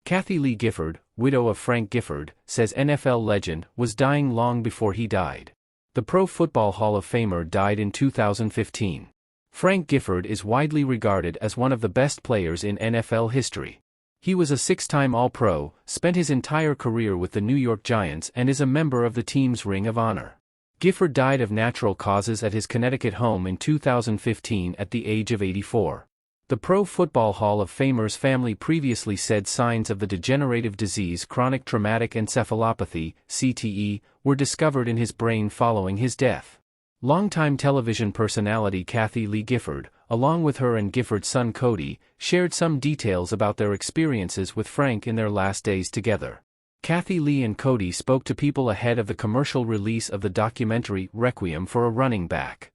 Kathie Lee Gifford, widow of Frank Gifford, says NFL legend was dying long before he died. The Pro Football Hall of Famer died in 2015. Frank Gifford is widely regarded as one of the best players in NFL history. He was a six-time All-Pro, spent his entire career with the New York Giants and is a member of the team's Ring of Honor. Gifford died of natural causes at his Connecticut home in 2015 at the age of 84. The Pro Football Hall of Famer's family previously said signs of the degenerative disease chronic traumatic encephalopathy, CTE, were discovered in his brain following his death. Longtime television personality Kathie Lee Gifford, along with her and Gifford's son Cody, shared some details about their experiences with Frank in their last days together. Kathie Lee and Cody spoke to people ahead of the commercial release of the documentary Requiem for a Running Back.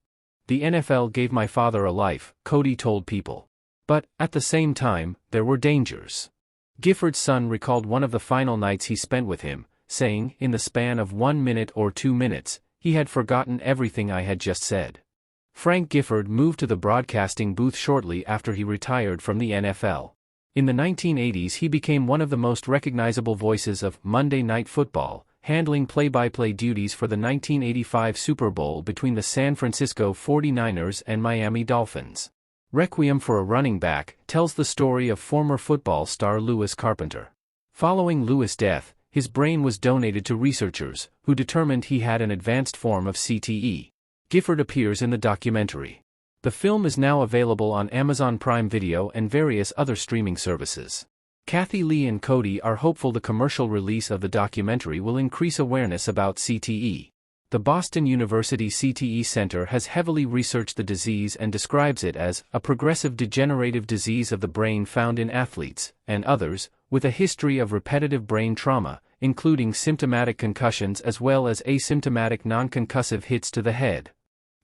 "The NFL gave my father a life," Cody told People. "But, at the same time, there were dangers." Gifford's son recalled one of the final nights he spent with him, saying, "In the span of 1 minute or 2 minutes, he had forgotten everything I had just said." Frank Gifford moved to the broadcasting booth shortly after he retired from the NFL. In the 1980s he became one of the most recognizable voices of Monday Night Football, handling play-by-play duties for the 1985 Super Bowl between the San Francisco 49ers and Miami Dolphins. Requiem for a Running Back tells the story of former football star Lewis Carpenter. Following Lewis' death, his brain was donated to researchers, who determined he had an advanced form of CTE. Gifford appears in the documentary. The film is now available on Amazon Prime Video and various other streaming services. Kathie Lee and Cody are hopeful the commercial release of the documentary will increase awareness about CTE. The Boston University CTE Center has heavily researched the disease and describes it as a progressive degenerative disease of the brain found in athletes, and others, with a history of repetitive brain trauma, including symptomatic concussions as well as asymptomatic non-concussive hits to the head.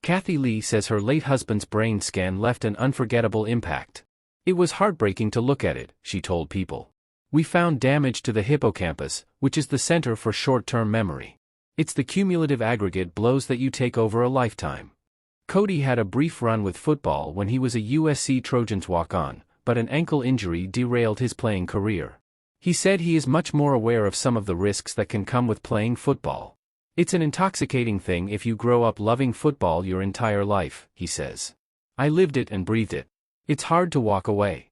Kathie Lee says her late husband's brain scan left an unforgettable impact. "It was heartbreaking to look at it," she told People. "We found damage to the hippocampus, which is the center for short-term memory. It's the cumulative aggregate blows that you take over a lifetime." Cody had a brief run with football when he was a USC Trojans walk-on, but an ankle injury derailed his playing career. He said he is much more aware of some of the risks that can come with playing football. "It's an intoxicating thing if you grow up loving football your entire life," he says. "I lived it and breathed it. It's hard to walk away."